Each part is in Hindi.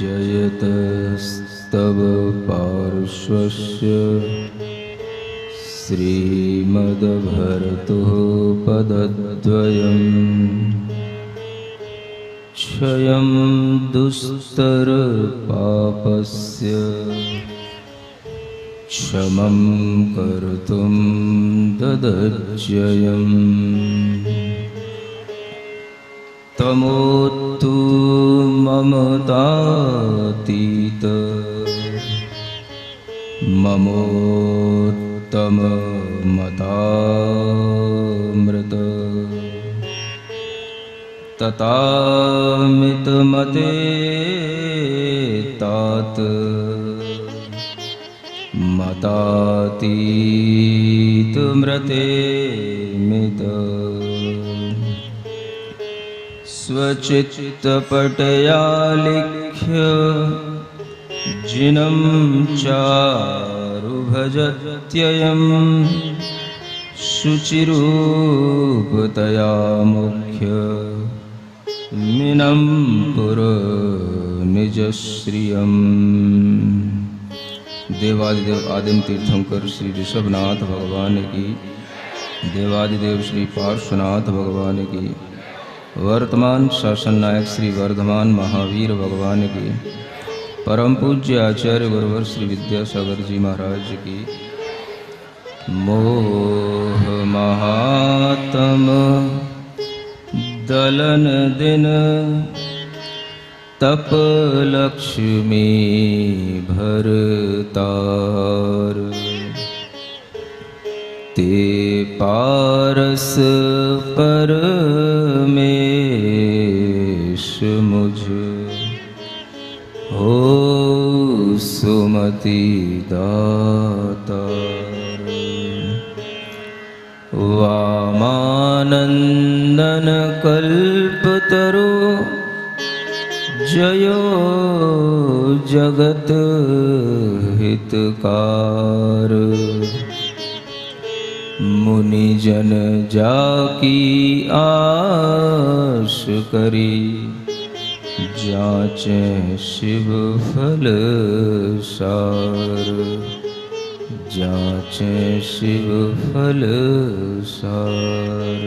जयतस्तव पार्श्वस्य श्रीमद्भर्तुः पदद्वयम् क्षयं दुस्तरपापस्य क्षमं कर्तुं ददज्ययम् तमोतु ममतातीत ममोत्तममतामृत ततामितमते तात मतातीतमृते मित स्वचित्तपटयालिख्य जिनं चारुभजत्ययं शुचिरूपतया मुख्य मिनं पुरनिजश्रियम्। देवादिदेव आदिम तीर्थंकर श्री ऋषभनाथ भगवान की, देवादिदेव श्री पार्श्वनाथ भगवान की, वर्तमान शासन नायक श्री वर्धमान महावीर भगवान की, परम पूज्य आचार्य गुरुवर श्री विद्यासागर जी महाराज की। मोह महात्म दलन दिन तप लक्ष्मी भरतार ते पारस परमेश मुझ हो सुमति दातार। वामानंदन कल्पतरो जयो जगत हितकार मुनिजन जाकी आश करी जाचे शिव फल सार जाचे शिव फल सार।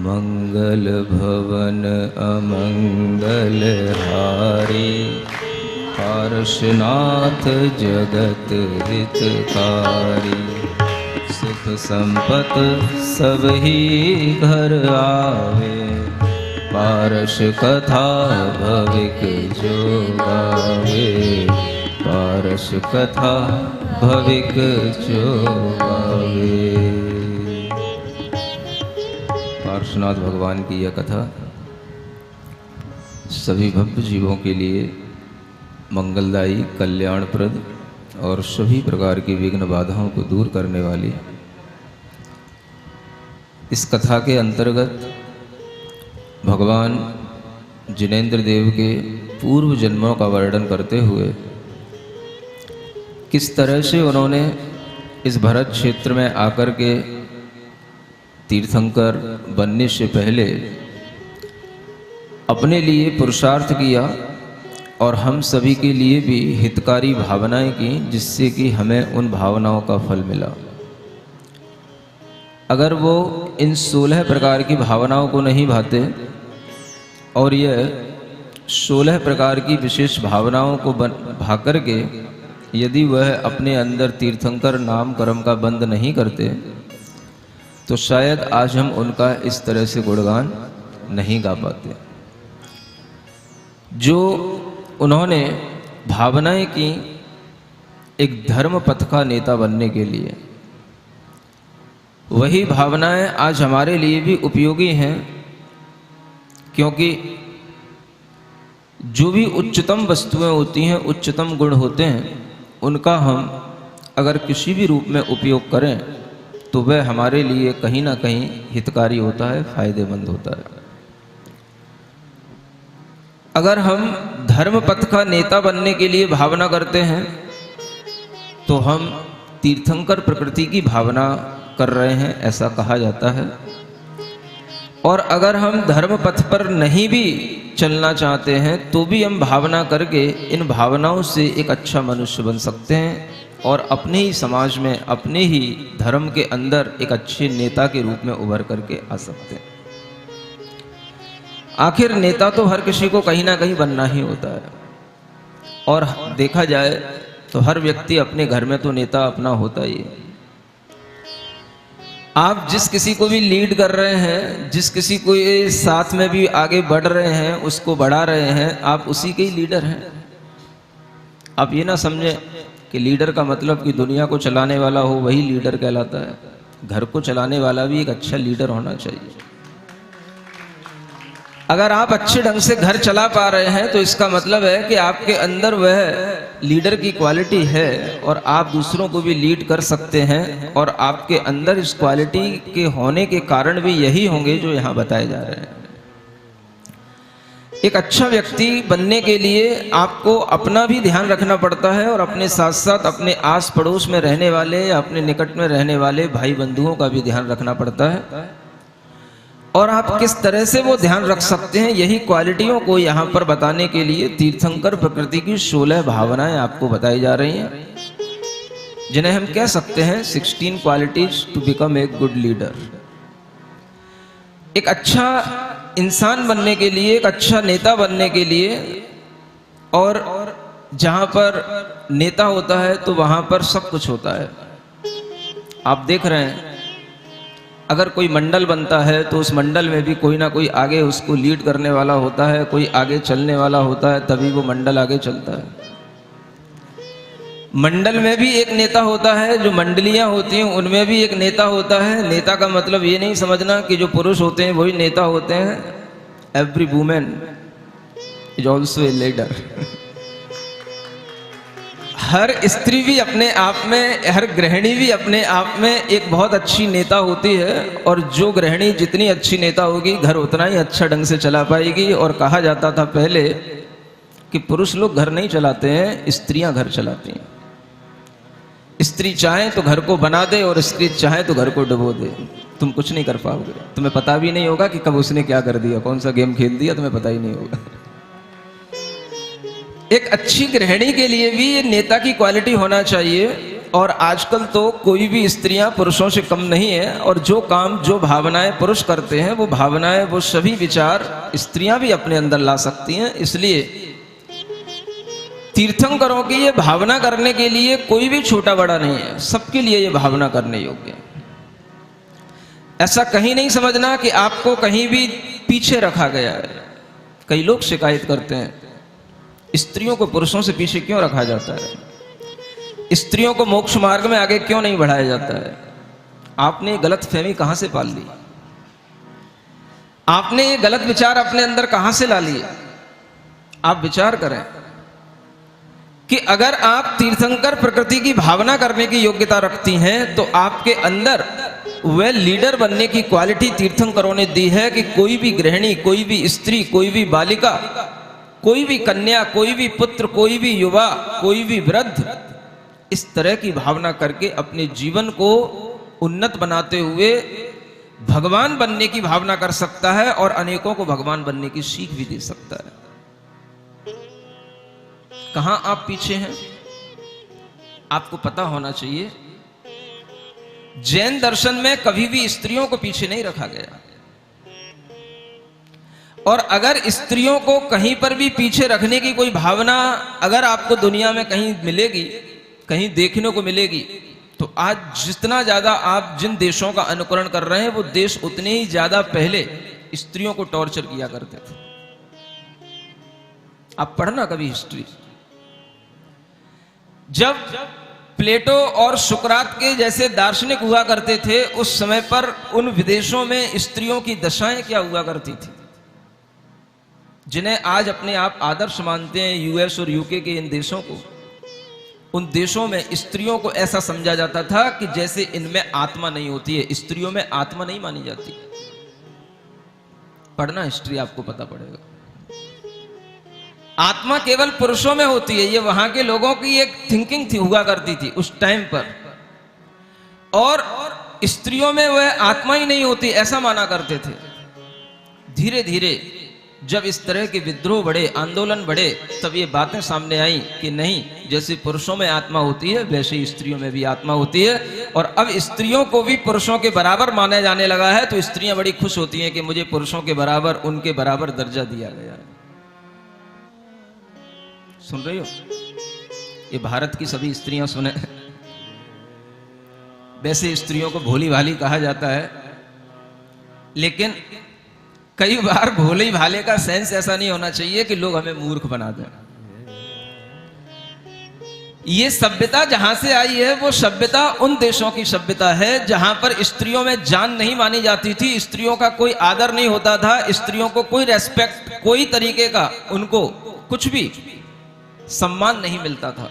मंगल भवन अमंगल हारी पार्श्वनाथ जगत हितकारी सुख संपत सब ही घर आवे पारस कथा भविक जो गावे पारस कथा भविक जो गावे। पार्श्वनाथ भगवान की यह कथा सभी भक्त जीवों के लिए मंगलदायी कल्याणप्रद और सभी प्रकार की विघ्न बाधाओं को दूर करने वाली। इस कथा के अंतर्गत भगवान जिनेंद्र देव के पूर्व जन्मों का वर्णन करते हुए किस तरह से उन्होंने इस भरत क्षेत्र में आकर के तीर्थंकर बनने से पहले अपने लिए पुरुषार्थ किया और हम सभी के लिए भी हितकारी भावनाएं की, जिससे कि हमें उन भावनाओं का फल मिला। अगर वो इन 16 प्रकार की भावनाओं को नहीं भाते और यह 16 प्रकार की विशेष भावनाओं को भा करके यदि वह अपने अंदर तीर्थंकर नाम कर्म का बंद नहीं करते तो शायद आज हम उनका इस तरह से गुणगान नहीं गा पाते। जो उन्होंने भावनाएं की एक धर्म पथ का नेता बनने के लिए, वही भावनाएं आज हमारे लिए भी उपयोगी हैं, क्योंकि जो भी उच्चतम वस्तुएं होती हैं, उच्चतम गुण होते हैं, उनका हम अगर किसी भी रूप में उपयोग करें तो वह हमारे लिए कहीं ना कहीं हितकारी होता है, फायदेमंद होता है। अगर हम धर्म पथ का नेता बनने के लिए भावना करते हैं तो हम तीर्थंकर प्रकृति की भावना कर रहे हैं, ऐसा कहा जाता है। और अगर हम धर्म पथ पर नहीं भी चलना चाहते हैं तो भी हम भावना करके इन भावनाओं से एक अच्छा मनुष्य बन सकते हैं और अपने ही समाज में, अपने ही धर्म के अंदर एक अच्छे नेता के रूप में उभर करके आ सकते हैं। आखिर नेता तो हर किसी को कहीं ना कहीं बनना ही होता है, और देखा जाए तो हर व्यक्ति अपने घर में तो नेता अपना होता ही है। आप जिस किसी को भी लीड कर रहे हैं, जिस किसी को ये साथ में भी आगे बढ़ रहे हैं, उसको बढ़ा रहे हैं, आप उसी के ही लीडर हैं। आप ये ना समझें कि लीडर का मतलब कि दुनिया को चलाने वाला हो वही लीडर कहलाता है। घर को चलाने वाला भी एक अच्छा लीडर होना चाहिए। अगर आप अच्छे ढंग से घर चला पा रहे हैं तो इसका मतलब है कि आपके अंदर वह लीडर की क्वालिटी है और आप दूसरों को भी लीड कर सकते हैं, और आपके अंदर इस क्वालिटी के होने के कारण भी यही होंगे जो यहाँ बताए जा रहे हैं। एक अच्छा व्यक्ति बनने के लिए आपको अपना भी ध्यान रखना पड़ता है और अपने साथ साथ अपने आस पड़ोस में रहने वाले या अपने निकट में रहने वाले भाई बंधुओं का भी ध्यान रखना पड़ता है। और आप किस तरह से वो ध्यान रख सकते हैं, यही क्वालिटियों को यहाँ पर बताने के लिए तीर्थंकर प्रकृति की 16 भावनाएं आपको बताई जा रही हैं, जिन्हें हम कह सकते हैं 16 qualities to become a good leader. एक अच्छा इंसान बनने के लिए, एक अच्छा नेता बनने के लिए, और जहाँ पर नेता होता है तो वहाँ पर सब कुछ होता है। आप देख रहे हैं, अगर कोई मंडल बनता है तो उस मंडल में भी कोई ना कोई आगे उसको लीड करने वाला होता है, कोई आगे चलने वाला होता है, तभी वो मंडल आगे चलता है। मंडल में भी एक नेता होता है, जो मंडलियां होती हैं उनमें भी एक नेता होता है। नेता का मतलब ये नहीं समझना कि जो पुरुष होते हैं वही नेता होते हैं। Every women is also a leader. हर स्त्री भी अपने आप में, हर गृहिणी भी अपने आप में एक बहुत अच्छी नेता होती है, और जो गृहिणी जितनी अच्छी नेता होगी घर उतना ही अच्छा ढंग से चला पाएगी। और कहा जाता था पहले कि पुरुष लोग घर नहीं चलाते हैं, स्त्रियां घर चलाती हैं। स्त्री चाहे तो घर को बना दे और स्त्री चाहे तो घर को डुबो दे। तुम कुछ नहीं कर पाओगे, तुम्हें पता भी नहीं होगा कि कब उसने क्या कर दिया, कौन सा गेम खेल दिया, तुम्हें पता ही नहीं होगा। एक अच्छी गृहिणी के लिए भी ये नेता की क्वालिटी होना चाहिए। और आजकल तो कोई भी स्त्रियां पुरुषों से कम नहीं है, और जो काम, जो भावनाएं पुरुष करते हैं वो भावनाएं, वो सभी विचार स्त्रियां भी अपने अंदर ला सकती हैं। इसलिए तीर्थंकरों की ये भावना करने के लिए कोई भी छोटा बड़ा नहीं है, सबके लिए ये भावना करने योग्य है। ऐसा कहीं नहीं समझना कि आपको कहीं भी पीछे रखा गया है। कई लोग शिकायत करते हैं स्त्रियों को पुरुषों से पीछे क्यों रखा जाता है, स्त्रियों को मोक्ष मार्ग में आगे क्यों नहीं बढ़ाया जाता है। आपने गलत फहमी कहां से पाल ली, आपने ये गलत विचार अपने अंदर कहां से ला लिए। आप विचार करें कि अगर आप तीर्थंकर प्रकृति की भावना करने की योग्यता रखती हैं तो आपके अंदर वह लीडर बनने की क्वालिटी तीर्थंकरों ने दी है कि कोई भी गृहिणी, कोई भी स्त्री, कोई भी बालिका, कोई भी कन्या, कोई भी पुत्र, कोई भी युवा, कोई भी वृद्ध इस तरह की भावना करके अपने जीवन को उन्नत बनाते हुए भगवान बनने की भावना कर सकता है और अनेकों को भगवान बनने की सीख भी दे सकता है। कहां आप पीछे हैं आपको पता होना चाहिए। जैन दर्शन में कभी भी स्त्रियों को पीछे नहीं रखा गया, और अगर स्त्रियों को कहीं पर भी पीछे रखने की कोई भावना अगर आपको दुनिया में कहीं मिलेगी, कहीं देखने को मिलेगी, तो आज जितना ज्यादा आप जिन देशों का अनुकरण कर रहे हैं वो देश उतने ही ज्यादा पहले स्त्रियों को टॉर्चर किया करते थे। आप पढ़ना कभी हिस्ट्री। जब प्लेटो और सुकरात के जैसे दार्शनिक हुआ करते थे उस समय पर उन विदेशों में स्त्रियों की दशाएं क्या हुआ करती थी। जिन्हें आज अपने आप आदर्श मानते हैं, यूएस और यूके के इन देशों को, उन देशों में स्त्रियों को ऐसा समझा जाता था कि जैसे इनमें आत्मा नहीं होती है, स्त्रियों में आत्मा नहीं मानी जाती। पढ़ना हिस्ट्री, आपको पता पड़ेगा। आत्मा केवल पुरुषों में होती है, ये वहां के लोगों की एक थिंकिंग थी, हुआ करती थी उस टाइम पर। और स्त्रियों में वह आत्मा ही नहीं होती, ऐसा माना करते थे। धीरे धीरे जब इस तरह के विद्रोह बढ़े, आंदोलन बढ़े, तब ये बातें सामने आई कि नहीं, जैसे पुरुषों में आत्मा होती है वैसे ही स्त्रियों में भी आत्मा होती है। और अब स्त्रियों को भी पुरुषों के बराबर माना जाने लगा है, तो स्त्रियां बड़ी खुश होती हैं कि मुझे पुरुषों के बराबर, उनके बराबर दर्जा दिया गया है। सुन रही हो? ये भारत की सभी स्त्रियां सुने। वैसे स्त्रियों को भोली भाली कहा जाता है, लेकिन कई बार भोले भाले का सेंस ऐसा नहीं होना चाहिए कि लोग हमें मूर्ख बना दें। ये सभ्यता जहां से आई है, वो सभ्यता उन देशों की सभ्यता है जहां पर स्त्रियों में जान नहीं मानी जाती थी, स्त्रियों का कोई आदर नहीं होता था, स्त्रियों को कोई रेस्पेक्ट, कोई तरीके का उनको कुछ भी सम्मान नहीं मिलता था,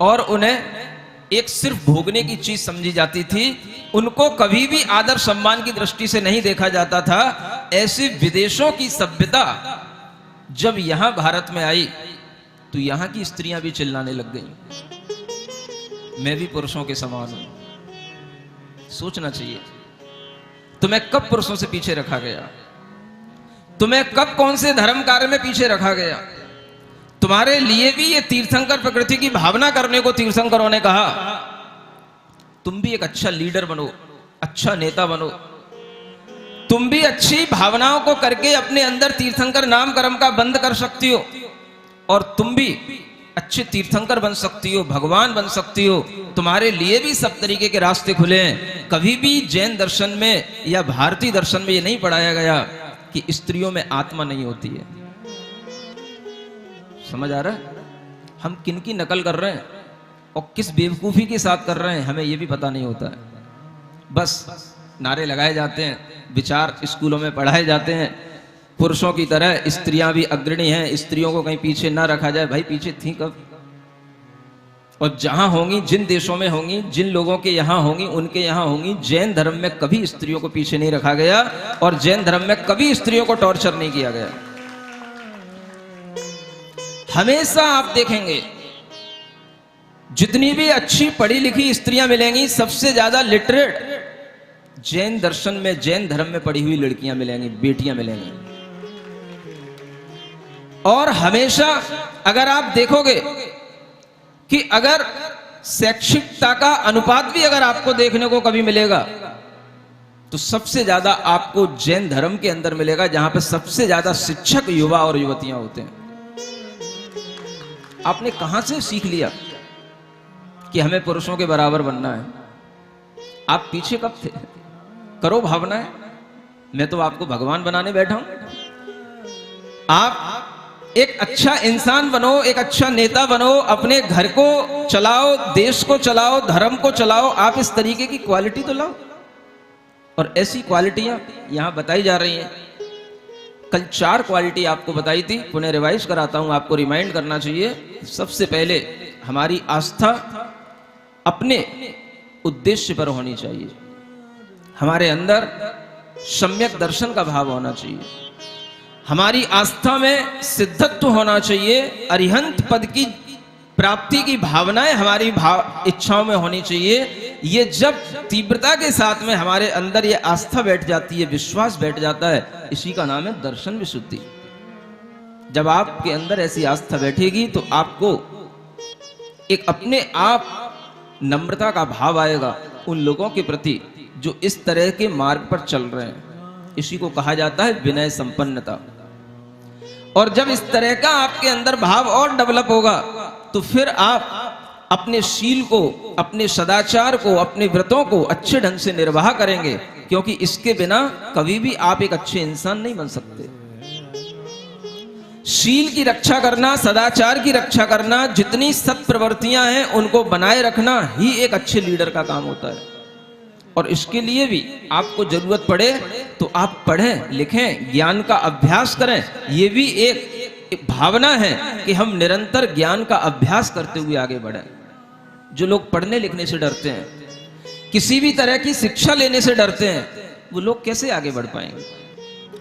और उन्हें एक सिर्फ भोगने की चीज समझी जाती थी। उनको कभी भी आदर सम्मान की दृष्टि से नहीं देखा जाता था। ऐसे विदेशों की सभ्यता जब यहां भारत में आई, तो यहां की स्त्रियां भी चिल्लाने लग गईं, मैं भी पुरुषों के समान हूं। सोचना चाहिए, तुम्हें कब पुरुषों से पीछे रखा गया? तुम्हें कब कौन से धर्म कार्य में पीछे रखा गया? तुम्हारे लिए भी ये तीर्थंकर प्रकृति की भावना करने को तीर्थंकरों ने कहा, तुम भी एक अच्छा लीडर बनो, अच्छा नेता बनो, तुम भी अच्छी भावनाओं को करके अपने अंदर तीर्थंकर नाम कर्म का बंद कर सकती हो, और तुम भी अच्छे तीर्थंकर बन सकती हो, भगवान बन सकती हो। तुम्हारे लिए भी सब तरीके के रास्ते खुले हैं। कभी भी जैन दर्शन में या भारतीय दर्शन में ये नहीं पढ़ाया गया कि स्त्रियों में आत्मा नहीं होती है। समझ आ रहा है? हम किन की नकल कर रहे हैं और किस बेवकूफी के साथ कर रहे हैं, हमें यह भी पता नहीं होता है। बस नारे लगाए जाते हैं, विचार स्कूलों में पढ़ाए जाते हैं, पुरुषों की तरह स्त्रियां भी अग्रणी हैं, स्त्रियों को कहीं पीछे ना रखा जाए। भाई पीछे थी कब? और जहां होंगी, जिन देशों में होंगी, जिन लोगों के यहां होंगी, उनके यहां होंगी। जैन धर्म में कभी स्त्रियों को पीछे नहीं रखा गया, और जैन धर्म में कभी स्त्रियों को टॉर्चर नहीं किया गया। हमेशा आप देखेंगे जितनी भी अच्छी पढ़ी लिखी स्त्रियां मिलेंगी, सबसे ज्यादा लिटरेट जैन दर्शन में, जैन धर्म में पढ़ी हुई लड़कियां मिलेंगी, बेटियां मिलेंगी। और हमेशा अगर आप देखोगे कि अगर शैक्षिकता का अनुपात भी अगर आपको देखने को कभी मिलेगा, तो सबसे ज्यादा आपको जैन धर्म के अंदर मिलेगा, जहां पर सबसे ज्यादा शिक्षक युवा और युवतियां होते हैं। आपने कहां से सीख लिया कि हमें पुरुषों के बराबर बनना है? आप पीछे कब थे? करो भावनाएं, मैं तो आपको भगवान बनाने बैठा हूं। आप एक अच्छा इंसान बनो, एक अच्छा नेता बनो, अपने घर को चलाओ, देश को चलाओ, धर्म को चलाओ। आप इस तरीके की क्वालिटी तो लाओ, और ऐसी क्वालिटियां यहां बताई जा रही हैं। कल 4 क्वालिटी आपको बताई थी, पुनः रिवाइज कराता हूं, आपको रिमाइंड करना चाहिए। सबसे पहले हमारी आस्था अपने उद्देश्य पर होनी चाहिए, हमारे अंदर सम्यक दर्शन का भाव होना चाहिए, हमारी आस्था में सिद्धत्व होना चाहिए, अरिहंत पद की प्राप्ति की भावनाएं हमारी इच्छाओं में होनी चाहिए। ये जब तीव्रता के साथ में हमारे अंदर ये आस्था बैठ जाती है, विश्वास बैठ जाता है, इसी का नाम है दर्शन विशुद्धि। जब आपके अंदर ऐसी आस्था बैठेगी तो आपको एक अपने आप नम्रता का भाव आएगा उन लोगों के प्रति जो इस तरह के मार्ग पर चल रहे हैं। इसी को कहा जाता है विनय संपन्नता। और जब इस तरह का आपके अंदर भाव और डेवलप होगा, तो फिर आप अपने शील को, अपने सदाचार को, अपने व्रतों को अच्छे ढंग से निर्वाह करेंगे, क्योंकि इसके बिना कभी भी आप एक अच्छे इंसान नहीं बन सकते। शील की रक्षा करना, सदाचार की रक्षा करना, जितनी सत्प्रवृत्तियां हैं उनको बनाए रखना ही एक अच्छे लीडर का काम होता है। और इसके लिए भी आपको जरूरत पड़े तो आप पढ़ें, लिखें, ज्ञान का अभ्यास करें। ये भी एक भावना है कि हम निरंतर ज्ञान का अभ्यास करते हुए आगे बढ़ें। जो लोग पढ़ने लिखने से डरते हैं, किसी भी तरह की शिक्षा लेने से डरते हैं, वो लोग कैसे आगे बढ़ पाएंगे?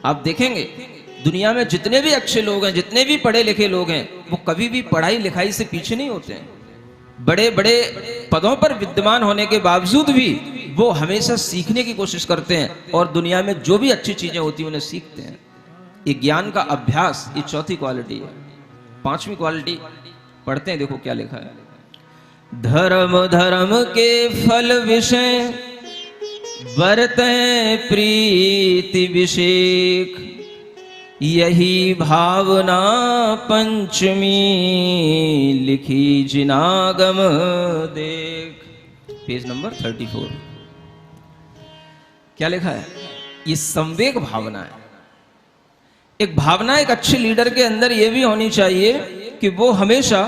आप देखेंगे दुनिया में जितने भी अच्छे लोग हैं, जितने भी पढ़े लिखे लोग हैं, वो कभी भी पढ़ाई लिखाई से पीछे नहीं होते हैं। बड़े बड़े पदों पर विद्यमान होने के बावजूद भी वो हमेशा सीखने की कोशिश करते हैं और दुनिया में जो भी अच्छी चीजें होती हैं उन्हें सीखते हैं। ये ज्ञान का अभ्यास, ये चौथी क्वालिटी है। पांचवी क्वालिटी पढ़ते हैं, देखो क्या लिखा है। धर्म धर्म के फल विषय बरतें प्रीति विषेक, यही भावना पंचमी लिखी जिनागम देख। Page number 34। क्या लिखा है? ये संवेग भावना है। एक भावना एक अच्छे लीडर के अंदर यह भी होनी चाहिए कि वो हमेशा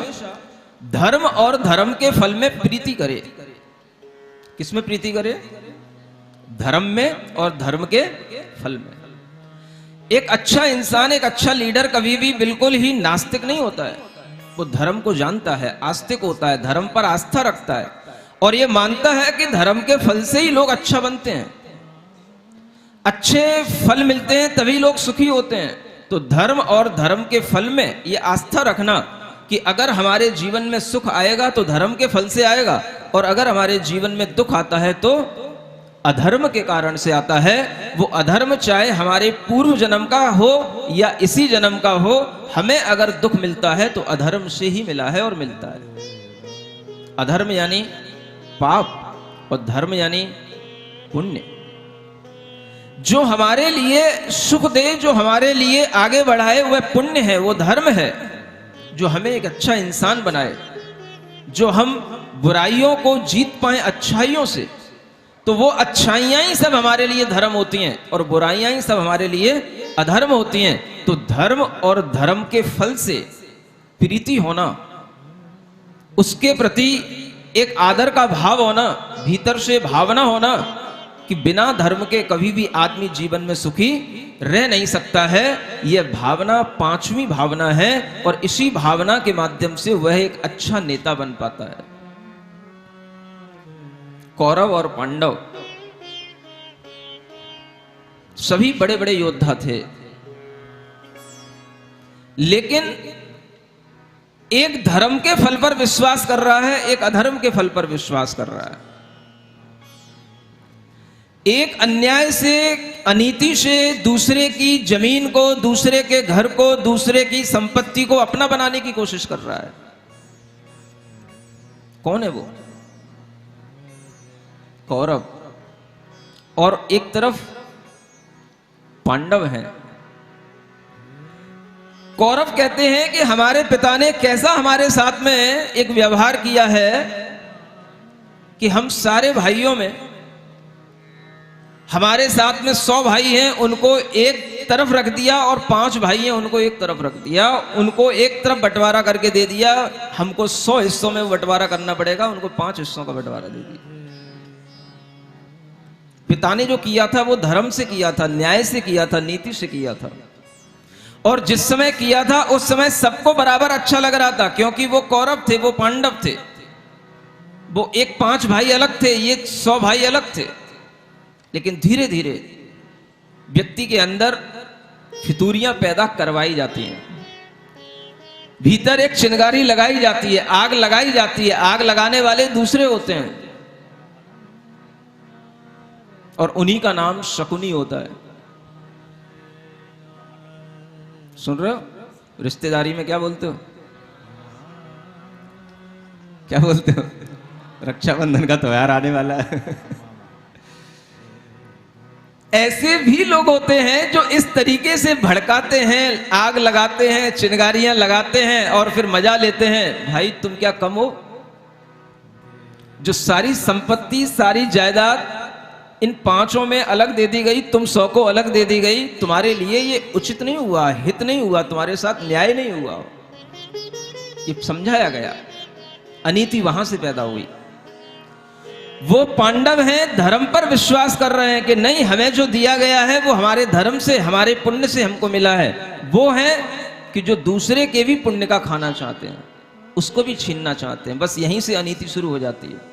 धर्म और धर्म के फल में प्रीति करे। किसमें प्रीति करे? धर्म में और धर्म के फल में। एक अच्छा इंसान, एक अच्छा लीडर कभी भी बिल्कुल ही नास्तिक नहीं होता है। वो धर्म को जानता है, आस्तिक होता है, धर्म पर आस्था रखता है और ये मानता है कि धर्म के फल से ही लोग अच्छा बनते हैं, अच्छे फल मिलते हैं, तभी लोग सुखी होते हैं। तो धर्म और धर्म के फल में ये आस्था रखना कि अगर हमारे जीवन में सुख आएगा तो धर्म के फल से आएगा, और अगर हमारे जीवन में दुख आता है तो अधर्म के कारण से आता है। वो अधर्म चाहे हमारे पूर्व जन्म का हो या इसी जन्म का हो, हमें अगर दुख मिलता है तो अधर्म से ही मिला है और मिलता है। अधर्म यानी पाप और धर्म यानी पुण्य। जो हमारे लिए सुख दे, जो हमारे लिए आगे बढ़ाए, वह पुण्य है, वो धर्म है। जो हमें एक अच्छा इंसान बनाए, जो हम बुराइयों को जीत पाए अच्छाइयों से, तो वो अच्छाइयां ही सब हमारे लिए धर्म होती हैं और बुराइयां ही सब हमारे लिए अधर्म होती हैं। तो धर्म और धर्म के फल से प्रीति होना, उसके प्रति एक आदर का भाव होना, भीतर से भावना होना कि बिना धर्म के कभी भी आदमी जीवन में सुखी रह नहीं सकता है, यह भावना पांचवी भावना है। और इसी भावना के माध्यम से वह एक अच्छा नेता बन पाता है। कौरव और पांडव सभी बड़े बड़े योद्धा थे, लेकिन एक धर्म के फल पर विश्वास कर रहा है, एक अधर्म के फल पर विश्वास कर रहा है। एक अन्याय से, अनीति से दूसरे की जमीन को, दूसरे के घर को, दूसरे की संपत्ति को अपना बनाने की कोशिश कर रहा है। कौन है वो? कौरव। और एक तरफ पांडव हैं। कौरव कहते हैं कि हमारे पिता ने कैसा हमारे साथ में एक व्यवहार किया है कि हम सारे भाइयों में, हमारे साथ में 100 भाई हैं, उनको एक तरफ रख दिया और 5 भाई हैं, उनको एक तरफ रख दिया, उनको एक तरफ बंटवारा करके दे दिया। हमको 100 हिस्सों में बंटवारा करना पड़ेगा, उनको 5 हिस्सों का बंटवारा दे दिया। पिता ने जो किया था वो धर्म से किया था, न्याय से किया था, नीति से किया था। और जिस समय किया था उस समय सबको बराबर अच्छा लग रहा था, क्योंकि वो कौरव थे, वो पांडव थे। वो एक 5 भाई अलग थे, ये 100 भाई अलग थे। लेकिन धीरे धीरे व्यक्ति के अंदर फितूरियां पैदा करवाई जाती हैं, भीतर एक चिंगारी लगाई जाती है, आग लगाई जाती है। आग लगाने वाले दूसरे होते हैं और उन्हीं का नाम शकुनी होता है। सुन रहे हो? रिश्तेदारी में क्या बोलते हो? क्या बोलते हो? रक्षाबंधन का त्योहार आने वाला है। ऐसे भी लोग होते हैं जो इस तरीके से भड़काते हैं, आग लगाते हैं, चिंगारियां लगाते हैं और फिर मजा लेते हैं। भाई तुम क्या कम हो? जो सारी संपत्ति, सारी जायदाद इन 5 में अलग दे दी गई, तुम 100 को अलग दे दी गई, तुम्हारे लिए ये उचित नहीं हुआ, हित नहीं हुआ, तुम्हारे साथ न्याय नहीं हुआ। ये समझाया गया, अनीति वहां से पैदा हुई। वो पांडव हैं, धर्म पर विश्वास कर रहे हैं कि नहीं, हमें जो दिया गया है वो हमारे धर्म से, हमारे पुण्य से हमको मिला है। वो हैं कि जो दूसरे के भी पुण्य का खाना चाहते हैं, उसको भी छीनना चाहते हैं। बस यहीं से अनीति शुरू हो जाती है।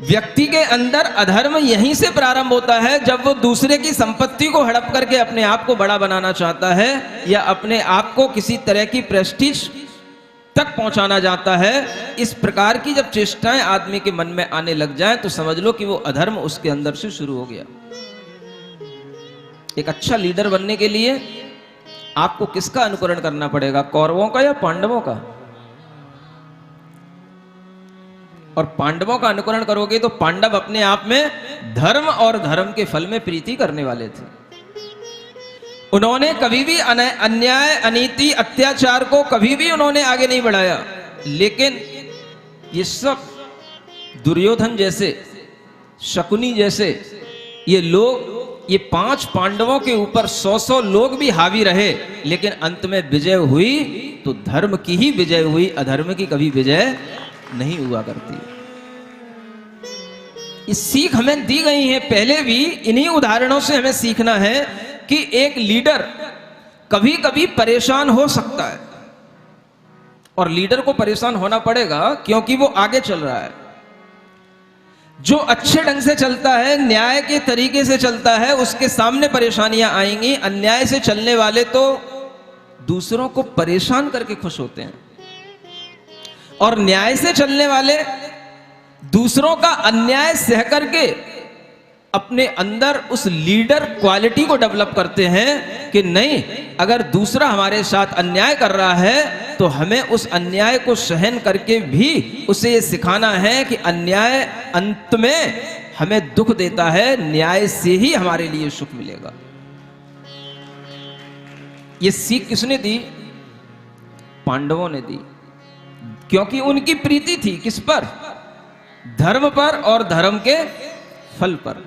व्यक्ति के अंदर अधर्म यहीं से प्रारंभ होता है, जब वो दूसरे की संपत्ति को हड़प करके अपने आप को बड़ा बनाना चाहता है या अपने आप को किसी तरह की प्रेस्टीज तक पहुंचाना जाता है। इस प्रकार की जब चेष्टाएं आदमी के मन में आने लग जाएं तो समझ लो कि वो अधर्म उसके अंदर से शुरू हो गया। एक अच्छा लीडर बनने के लिए आपको किसका अनुकरण करना पड़ेगा, कौरवों का या पांडवों का? और पांडवों का अनुकरण करोगे तो पांडव अपने आप में धर्म और धर्म के फल में प्रीति करने वाले थे। उन्होंने कभी भी अन्याय, अनीति, अत्याचार को कभी भी उन्होंने आगे नहीं बढ़ाया। लेकिन ये सब दुर्योधन जैसे, शकुनी जैसे ये लोग, ये 5 पांडवों के ऊपर 100 लोग भी हावी रहे, लेकिन अंत में विजय हुई तो धर्म की ही विजय हुई, अधर्म की कभी विजय नहीं हुआ करती। ये सीख हमें दी गई है पहले भी। इन्हीं उदाहरणों से हमें सीखना है कि एक लीडर कभी कभी परेशान हो सकता है, और लीडर को परेशान होना पड़ेगा क्योंकि वो आगे चल रहा है। जो अच्छे ढंग से चलता है, न्याय के तरीके से चलता है, उसके सामने परेशानियां आएंगी। अन्याय से चलने वाले तो दूसरों को परेशान करके खुश होते हैं, और न्याय से चलने वाले दूसरों का अन्याय सह करके अपने अंदर उस लीडर क्वालिटी को डेवलप करते हैं कि नहीं, अगर दूसरा हमारे साथ अन्याय कर रहा है तो हमें उस अन्याय को सहन करके भी उसे ये सिखाना है कि अन्याय अंत में हमें दुख देता है, न्याय से ही हमारे लिए सुख मिलेगा। ये सीख किसने दी? पांडवों ने दी, क्योंकि उनकी प्रीति थी किस पर? धर्म पर और धर्म के फल पर।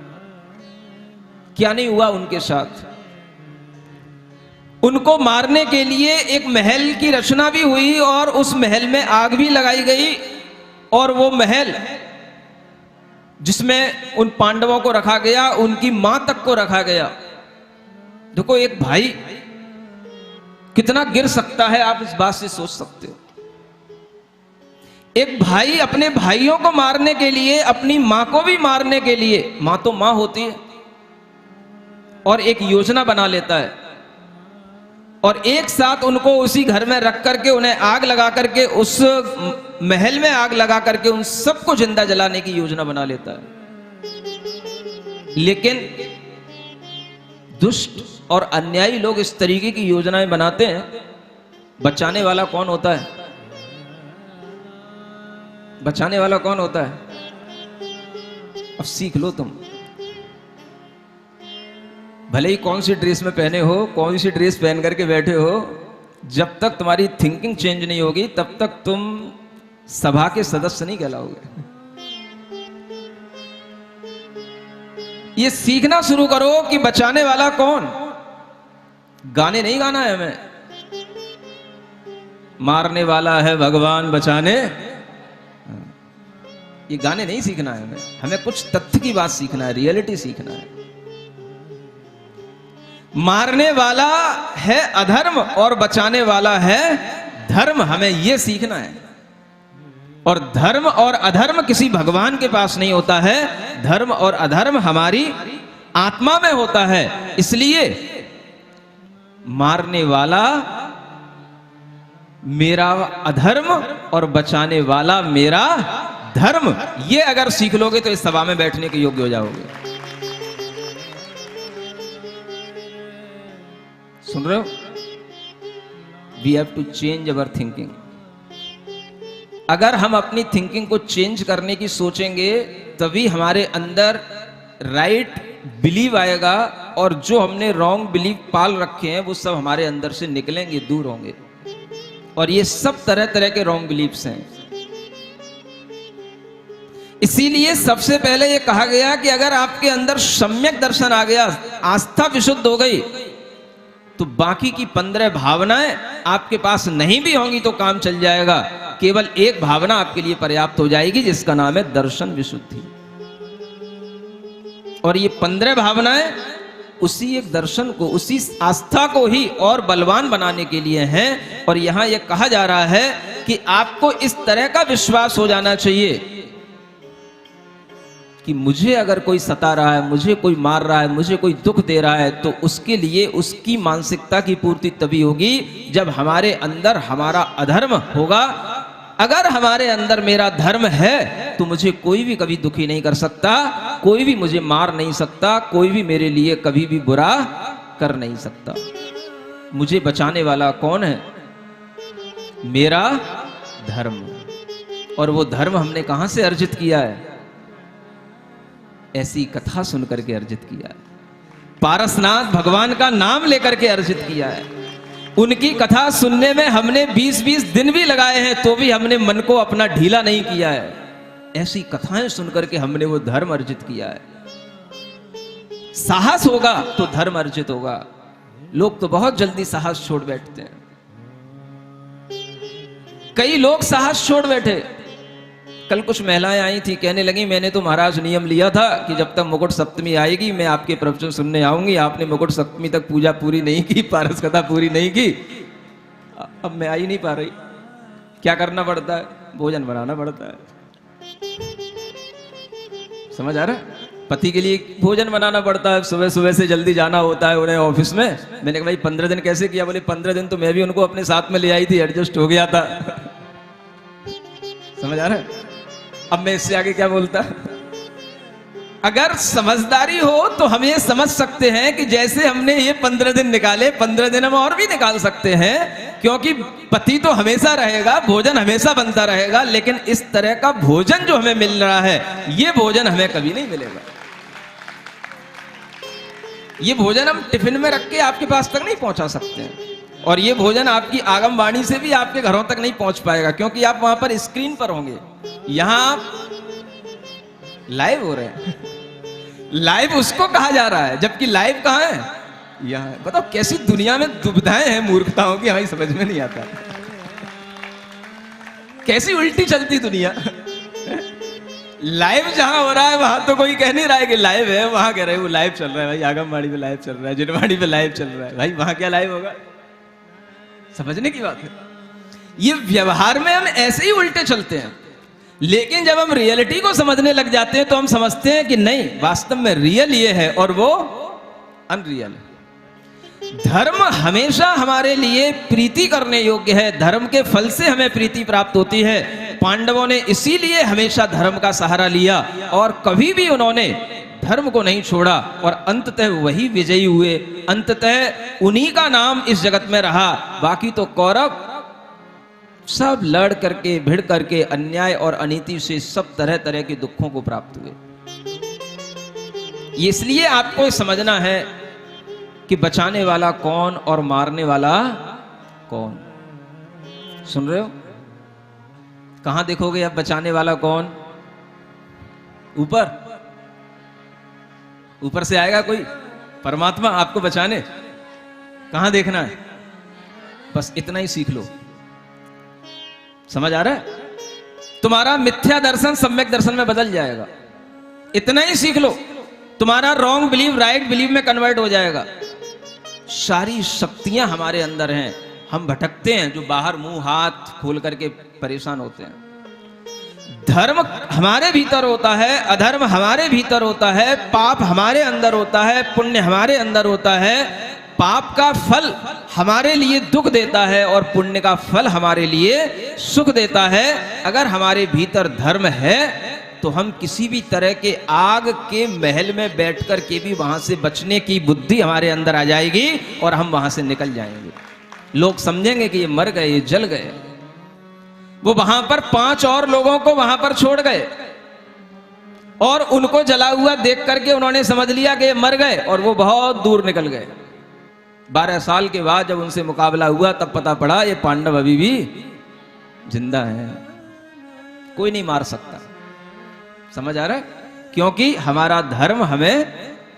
क्या नहीं हुआ उनके साथ? उनको मारने के लिए एक महल की रचना भी हुई और उस महल में आग भी लगाई गई, और वो महल जिसमें उन पांडवों को रखा गया, उनकी मां तक को रखा गया। देखो, एक भाई कितना गिर सकता है, आप इस बात से सोच सकते हो। एक भाई अपने भाइयों को मारने के लिए, अपनी मां को भी मारने के लिए, मां तो मां होती है, और एक योजना बना लेता है, और एक साथ उनको उसी घर में रख करके, उन्हें आग लगा करके, उस महल में आग लगा करके उन सबको जिंदा जलाने की योजना बना लेता है। लेकिन दुष्ट और अन्यायी लोग इस तरीके की योजनाएं बनाते हैं, बचाने वाला कौन होता है? बचाने वाला कौन होता है? अब सीख लो तुम। भले ही कौन सी ड्रेस में पहने हो, कौन सी ड्रेस पहन करके बैठे हो, जब तक तुम्हारी थिंकिंग चेंज नहीं होगी तब तक तुम सभा के सदस्य नहीं कहलाओगे। ये सीखना शुरू करो कि बचाने वाला कौन? गाने नहीं गाना है हमें, मारने वाला है भगवान बचाने, ये गाने नहीं सीखना है हमें। हमें कुछ तथ्य की बात सीखना है, रियलिटी सीखना है। मारने वाला है अधर्म और बचाने वाला है धर्म, हमें यह सीखना है। और धर्म और अधर्म किसी भगवान के पास नहीं होता है, धर्म और अधर्म हमारी आत्मा में होता है। इसलिए मारने वाला मेरा अधर्म और बचाने वाला मेरा धर्म, ये अगर सीख लोगे तो इस सभा में बैठने के योग्य हो जाओगे। सुन रहे हो? We have to change our thinking. अगर हम अपनी थिंकिंग को चेंज करने की सोचेंगे तभी हमारे अंदर राइट बिलीव आएगा, और जो हमने रॉन्ग बिलीव पाल रखे हैं वो सब हमारे अंदर से निकलेंगे, दूर होंगे। और ये सब तरह तरह के रॉन्ग बिलीव्स हैं। इसीलिए सबसे पहले ये कहा गया कि अगर आपके अंदर सम्यक दर्शन आ गया, आस्था विशुद्ध हो गई, तो बाकी की 15 भावनाएं आपके पास नहीं भी होंगी तो काम चल जाएगा। केवल एक भावना आपके लिए पर्याप्त हो जाएगी, जिसका नाम है दर्शन विशुद्धि। और ये 15 भावनाएं उसी एक दर्शन को, उसी आस्था को ही और बलवान बनाने के लिए हैं। और यहां यह कहा जा रहा है कि आपको इस तरह का विश्वास हो जाना चाहिए कि मुझे अगर कोई सता रहा है, मुझे कोई मार रहा है, मुझे कोई दुख दे रहा है, तो उसके लिए उसकी मानसिकता की पूर्ति तभी होगी जब हमारे अंदर हमारा अधर्म होगा। अगर हमारे अंदर मेरा धर्म है तो मुझे कोई भी कभी दुखी नहीं कर सकता, कोई भी मुझे मार नहीं सकता, कोई भी मेरे लिए कभी भी बुरा कर नहीं सकता। मुझे बचाने वाला कौन है? मेरा धर्म। और वो धर्म हमने कहां से अर्जित किया है? ऐसी कथा सुनकर के अर्जित किया है, पारसनाथ भगवान का नाम लेकर के अर्जित किया है। उनकी कथा सुनने में हमने 20-20 दिन भी लगाए हैं, तो भी हमने मन को अपना ढीला नहीं किया है। ऐसी कथाएं सुनकर के हमने वो धर्म अर्जित किया है। साहस होगा तो धर्म अर्जित होगा। लोग तो बहुत जल्दी साहस छोड़ बैठते हैं। कई लोग साहस छोड़ बैठे। कल कुछ महिलाएं आई थी, कहने लगी मैंने तो महाराज नियम लिया था कि जब तक मुकुट सप्तमी आएगी मैं आपके प्रवचन सुनने आऊंगी। आपने मुकुट सप्तमी तक पूजा पूरी नहीं की, पारस कथा पूरी नहीं की, अब मैं आ ही नहीं पा रही। क्या करना पड़ता है? भोजन बनाना पड़ता है। समझ आ रहा है? पति के लिए भोजन बनाना पड़ता है, सुबह सुबह से जल्दी जाना होता है उन्हें ऑफिस में। मैंने कहा भाई 15 दिन कैसे किया? बोले 15 दिन तो मैं भी उनको अपने साथ में ले आई थी, एडजस्ट हो गया था। समझ आ रहा है? अब मैं इससे आगे क्या बोलता? अगर समझदारी हो तो हम ये समझ सकते हैं कि जैसे हमने ये 15 दिन निकाले, 15 दिन हम और भी निकाल सकते हैं, क्योंकि पति तो हमेशा रहेगा, भोजन हमेशा बनता रहेगा, लेकिन इस तरह का भोजन जो हमें मिल रहा है, ये भोजन हमें कभी नहीं मिलेगा। ये भोजन हम टिफिन में रख के आपके पास तक नहीं पहुंचा सकते हैं, और ये भोजन आपकी आगमवाणी से भी आपके घरों तक नहीं पहुंच पाएगा, क्योंकि आप वहां पर स्क्रीन पर होंगे। यहां आप लाइव हो रहे हैं। लाइव उसको कहा जा रहा है, जबकि लाइव कहां है? यहां है। बताओ कैसी दुनिया में दुविधाएं हैं, मूर्खताओं की, हमें समझ में नहीं आता। कैसी उल्टी चलती दुनिया। लाइव जहां हो रहा है वहां तो कोई कह नहीं रहा है कि लाइव है, वहां कह रहे हैं वो लाइव चल रहा है भाई, आगमवाणी पे लाइव चल रहा है, जिनवाणी पे लाइव चल रहा है। भाई वहां क्या लाइव होगा? समझने की बात है। ये व्यवहार में हम ऐसे ही उल्टे चलते हैं, लेकिन जब हम रियलिटी को समझने लग जाते हैं तो हम समझते हैं कि नहीं, वास्तव में रियल ये है और वो अनरियल है। धर्म हमेशा हमारे लिए प्रीति करने योग्य है, धर्म के फल से हमें प्रीति प्राप्त होती है। पांडवों ने इसीलिए हमेशा धर्म का सहारा लिया और कभी भी उन्होंने धर्म को नहीं छोड़ा, और अंततः वही विजयी हुए। अंततः उन्हीं का नाम इस जगत में रहा। बाकी तो कौरव सब लड़ करके, भिड़ करके, अन्याय और अनीति से सब तरह तरह के दुखों को प्राप्त हुए। इसलिए आपको समझना है कि बचाने वाला कौन और मारने वाला कौन। सुन रहे हो? कहां देखोगे अब बचाने वाला कौन? ऊपर? ऊपर से आएगा कोई परमात्मा आपको बचाने? कहां देखना है? बस इतना ही सीख लो। समझ आ रहा है? तुम्हारा मिथ्या दर्शन सम्यक दर्शन में बदल जाएगा। इतना ही सीख लो, तुम्हारा रॉन्ग बिलीव राइट बिलीव में कन्वर्ट हो जाएगा। सारी शक्तियां हमारे अंदर हैं, हम भटकते हैं, जो बाहर मुंह हाथ खोल करके परेशान होते हैं। धर्म हमारे भीतर होता है, अधर्म हमारे भीतर होता है, पाप हमारे अंदर होता है, पुण्य हमारे अंदर होता है। पाप का फल हमारे लिए दुख देता है और पुण्य का फल हमारे लिए सुख देता है। अगर हमारे भीतर धर्म है तो हम किसी भी तरह के आग के महल में बैठकर के भी वहां से बचने की बुद्धि हमारे अंदर आ जाएगी और हम वहां से निकल जाएंगे। लोग समझेंगे कि ये मर गए, ये जल गए। वो वहां पर 5 और लोगों को वहां पर छोड़ गए और उनको जला हुआ देख करके उन्होंने समझ लिया कि ये मर गए और वो बहुत दूर निकल गए। 12 साल के बाद जब उनसे मुकाबला हुआ तब पता पड़ा ये पांडव अभी भी जिंदा हैं, कोई नहीं मार सकता। समझ आ रहा है? क्योंकि हमारा धर्म हमें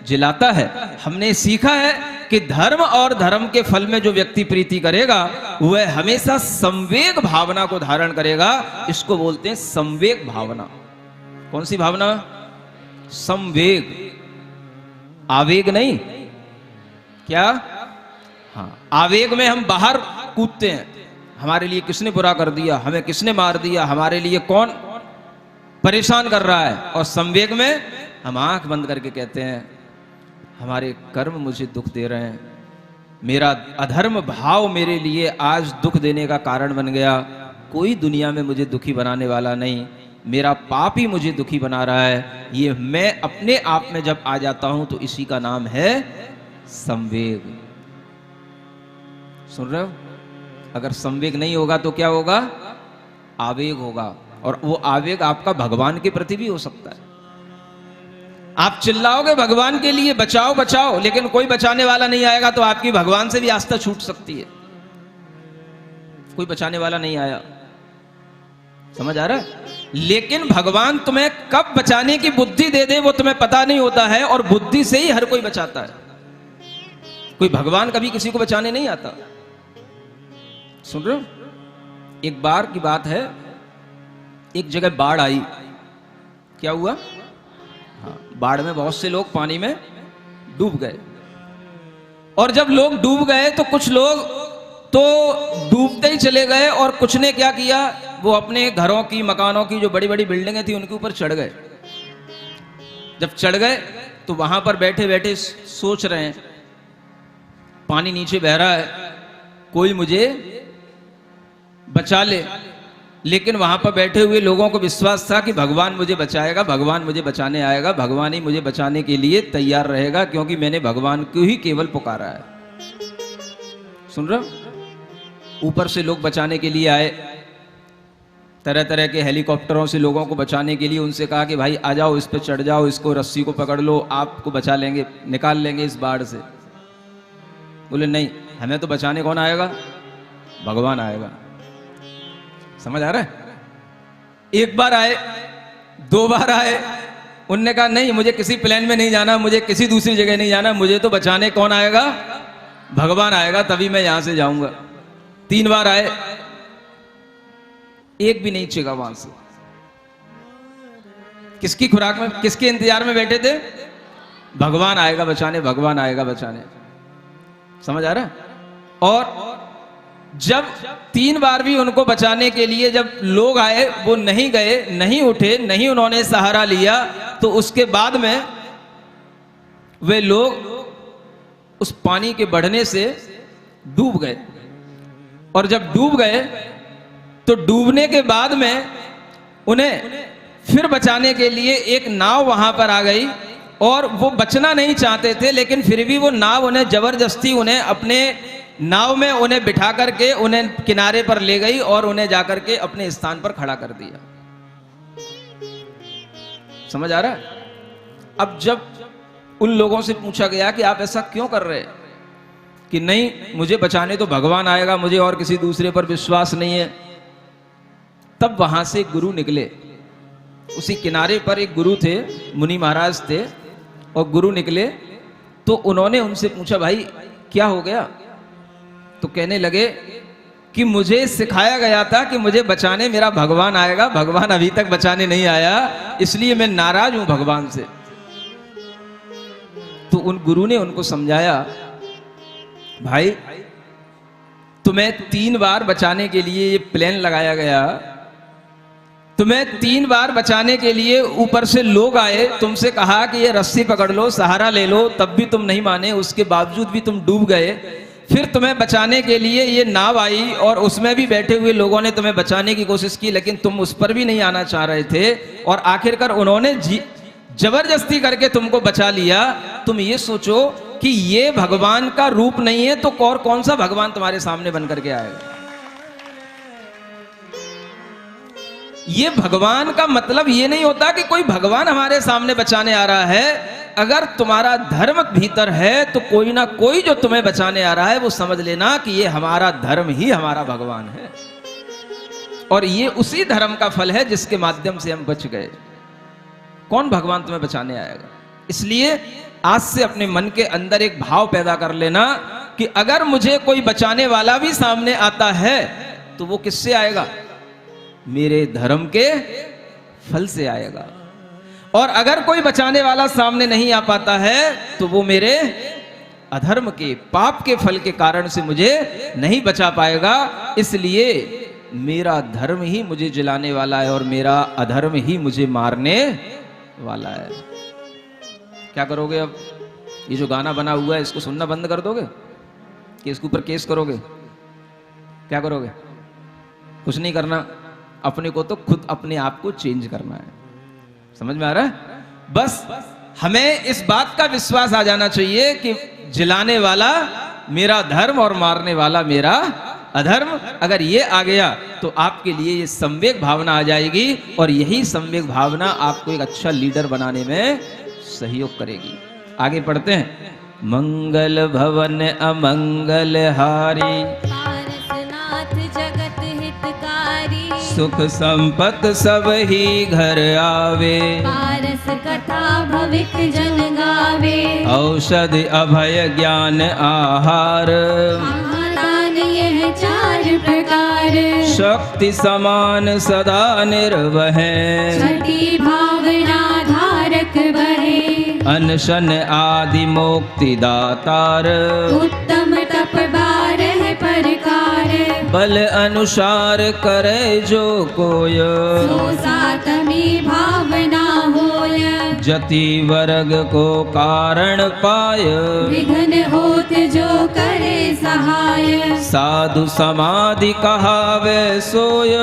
जिलाता है। हमने सीखा है कि धर्म और धर्म के फल में जो व्यक्ति प्रीति करेगा वह हमेशा संवेग भावना को धारण करेगा। इसको बोलते हैं संवेग भावना। कौन सी भावना? संवेग, आवेग नहीं। क्या? हाँ, आवेग में हम बाहर कूदते हैं, हमारे लिए किसने बुरा कर दिया, हमें किसने मार दिया, हमारे लिए कौन परेशान कर रहा है। और संवेग में हम आंख बंद करके कहते हैं हमारे कर्म मुझे दुख दे रहे हैं, मेरा अधर्म भाव मेरे लिए आज दुख देने का कारण बन गया, कोई दुनिया में मुझे दुखी बनाने वाला नहीं, मेरा पाप ही मुझे दुखी बना रहा है। ये मैं अपने आप में जब आ जाता हूं तो इसी का नाम है संवेग। सुन रहे हो? अगर संवेग नहीं होगा तो क्या होगा? आवेग होगा। और वो आवेग आपका भगवान के प्रति भी हो सकता है। आप चिल्लाओगे भगवान के लिए बचाओ बचाओ, लेकिन कोई बचाने वाला नहीं आएगा तो आपकी भगवान से भी आस्था छूट सकती है। कोई बचाने वाला नहीं आया, समझ आ रहा है? लेकिन भगवान तुम्हें कब बचाने की बुद्धि दे दे वो तुम्हें पता नहीं होता है, और बुद्धि से ही हर कोई बचाता है। कोई भगवान कभी किसी को बचाने नहीं आता। सुन रहे हो? एक बार की बात है, एक जगह बाढ़ आई। क्या हुआ? हाँ, बाढ़ में बहुत से लोग पानी में डूब गए। और जब लोग डूब गए तो कुछ लोग तो डूबते ही चले गए, और कुछ ने क्या किया, वो अपने घरों की, मकानों की जो बड़ी बड़ी बिल्डिंगें थी उनके ऊपर चढ़ गए। जब चढ़ गए तो वहां पर बैठे बैठे सोच रहे हैं, पानी नीचे बह रहा है, कोई मुझे बचा ले। लेकिन वहां पर बैठे हुए लोगों को विश्वास था कि भगवान मुझे बचाएगा, भगवान मुझे बचाने आएगा, भगवान ही मुझे बचाने के लिए तैयार रहेगा, क्योंकि मैंने भगवान को ही केवल पुकारा है। सुन रहे हो? ऊपर से लोग बचाने के लिए आए, तरह तरह के हेलीकॉप्टरों से लोगों को बचाने के लिए। उनसे कहा कि भाई आ जाओ, इस पे चढ़ जाओ, इसको रस्सी को पकड़ लो, आपको बचा लेंगे, निकाल लेंगे इस बाढ़ से। बोले नहीं, हमें तो बचाने कौन आएगा? भगवान आएगा। समझ आ रहा है? एक बार आए, दो बार आए, उनने कहा नहीं, मुझे किसी प्लेन में नहीं जाना, मुझे किसी दूसरी जगह नहीं जाना, मुझे तो बचाने कौन आएगा? भगवान आएगा, तभी मैं यहां से जाऊंगा। 3 बार आए, एक भी नहीं चिगा वहां से। किसकी खुराक में, किसके इंतजार में बैठे थे? भगवान आएगा बचाने, भगवान आएगा बचाने। समझ आ रहा है? और जब 3 बार भी उनको बचाने के लिए जब लोग आए, वो नहीं गए, नहीं उठे, नहीं उन्होंने सहारा लिया, तो उसके बाद में वे लोग उस पानी के बढ़ने से डूब गए। और जब डूब गए तो डूबने के बाद में उन्हें फिर बचाने के लिए एक नाव वहां पर आ गई, और वो बचना नहीं चाहते थे, लेकिन फिर भी वो नाव उन्हें जबरदस्ती उन्हें अपने नाव में उन्हें बिठा करके उन्हें किनारे पर ले गई और उन्हें जाकर के अपने स्थान पर खड़ा कर दिया। समझ आ रहा है? अब जब उन लोगों से पूछा गया कि आप ऐसा क्यों कर रहे हैं, कि नहीं, मुझे बचाने तो भगवान आएगा, मुझे और किसी दूसरे पर विश्वास नहीं है। तब वहां से गुरु निकले। उसी किनारे पर एक गुरु थे, मुनि महाराज थे, और गुरु निकले तो उन्होंने उनसे पूछा, भाई क्या हो गया? तो कहने लगे कि मुझे सिखाया गया था कि मुझे बचाने मेरा भगवान आएगा, भगवान अभी तक बचाने नहीं आया, इसलिए मैं नाराज हूं भगवान से। तो उन गुरु ने उनको समझाया, भाई तुम्हें 3 बार बचाने के लिए ये प्लेन लगाया गया, तुम्हें 3 बार बचाने के लिए ऊपर से लोग आए, तुमसे कहा कि ये रस्सी पकड़ लो, सहारा ले लो, तब भी तुम नहीं माने, उसके बावजूद भी तुम डूब गए। फिर तुम्हें बचाने के लिए ये नाव आई, और उसमें भी बैठे हुए लोगों ने तुम्हें बचाने की कोशिश की, लेकिन तुम उस पर भी नहीं आना चाह रहे थे, और आखिरकार उन्होंने जबरदस्ती करके तुमको बचा लिया। तुम ये सोचो कि ये भगवान का रूप नहीं है, तो और कौन सा भगवान तुम्हारे सामने बन करके आएगा? ये भगवान का मतलब ये नहीं होता कि कोई भगवान हमारे सामने बचाने आ रहा है। अगर तुम्हारा धर्म भीतर है तो कोई ना कोई जो तुम्हें बचाने आ रहा है, वो समझ लेना कि ये हमारा धर्म ही हमारा भगवान है, और ये उसी धर्म का फल है जिसके माध्यम से हम बच गए। कौन भगवान तुम्हें बचाने आएगा? इसलिए आज से अपने मन के अंदर एक भाव पैदा कर लेना कि अगर मुझे कोई बचाने वाला भी सामने आता है तो वो किससे आएगा? मेरे धर्म के फल से आएगा। और अगर कोई बचाने वाला सामने नहीं आ पाता है तो वो मेरे अधर्म के, पाप के फल के कारण से मुझे नहीं बचा पाएगा। इसलिए मेरा धर्म ही मुझे जलाने वाला है और मेरा अधर्म ही मुझे मारने वाला है। क्या करोगे अब? ये जो गाना बना हुआ है इसको सुनना बंद कर दोगे कि इसके ऊपर केस करोगे? क्या करोगे? कुछ नहीं करना, अपने को तो खुद अपने आप को चेंज करना है। समझ में आ रहा है? बस हमें इस बात का विश्वास आ जाना चाहिए कि जलाने वाला मेरा धर्म और मारने वाला मेरा अधर्म। अगर ये आ गया तो आपके लिए ये संवेग भावना आ जाएगी और यही संवेग भावना आपको एक अच्छा लीडर बनाने में सहयोग करेगी। आगे पढ़ते हैं। मंगल भवन अमंगल हारी, जगत हितकारी, सुख संपत सब ही घर आवे, पारस कथा भविक जन गावे, औषधि अभय ज्ञान आहार, महादान यह चार प्रकार, शक्ति समान सदा निर्वह, छठी भावना धारक बहे, अनशन आदि मुक्ति दातार, उत्तम तप बारह प्रकार, बल अनुसार करे जो कोय, सो सातमी भावना होय, जति वर्ग को कारण पाय, विघ्न होत जो करे सहाय, साधु समाधि कहावे सोय,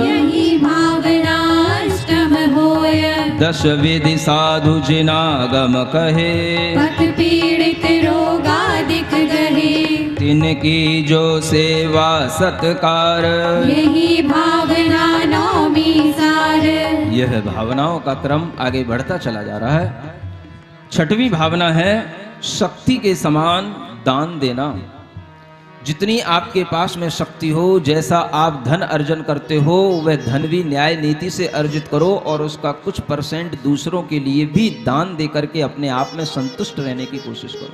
यही भावना अष्टम होय, दश विधि साधु जिनागम कहे, पथ पीड़ित रोगादिक गहे, तिनकी जो सेवा सत्कार, यही भावना नौमी सार। यह भावनाओं का क्रम आगे बढ़ता चला जा रहा है। छठवीं भावना है शक्ति के समान दान देना। जितनी आपके पास में शक्ति हो, जैसा आप धन अर्जन करते हो, वह धन भी न्याय नीति से अर्जित करो और उसका कुछ परसेंट दूसरों के लिए भी दान दे करके अपने आप में संतुष्ट रहने की कोशिश करो।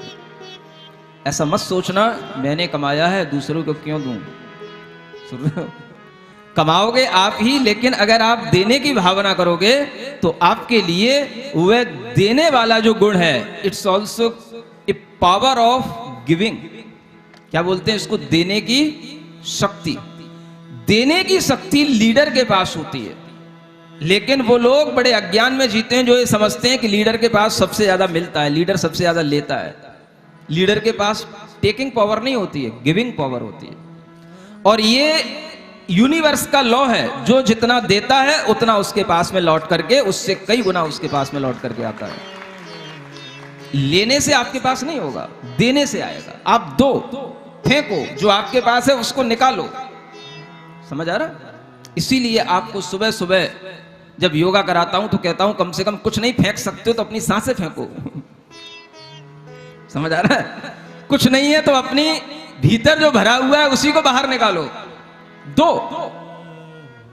ऐसा मत सोचना मैंने कमाया है दूसरों को क्यों दूं। कमाओगे आप ही, लेकिन अगर आप देने की भावना करोगे तो आपके लिए वह देने वाला जो गुण है, it's also a power of giving. क्या बोलते हैं इसको? देने की शक्ति। देने की शक्ति लीडर के पास होती है, लेकिन वो लोग बड़े अज्ञान में जीते हैं जो ये समझते हैं कि लीडर के पास सबसे ज्यादा मिलता है, लीडर सबसे ज्यादा लेता है। लीडर के पास टेकिंग पावर नहीं होती है, गिविंग पावर होती है। और ये यूनिवर्स का लॉ है, जो जितना देता है उतना उसके पास में लौट करके, उससे कई गुना उसके पास में लौट करके आता है। लेने से आपके पास नहीं होगा, देने से आएगा। आप दो, फेंको, जो आपके पास है उसको निकालो। समझ आ रहा? इसीलिए आपको सुबह सुबह जब योगा कराता हूं तो कहता हूं कम से कम कुछ नहीं फेंक सकते हो तो अपनी सांसें फेंको। समझ आ रहा है? कुछ नहीं है तो अपनी भीतर जो भरा हुआ है उसी को बाहर निकालो। दो,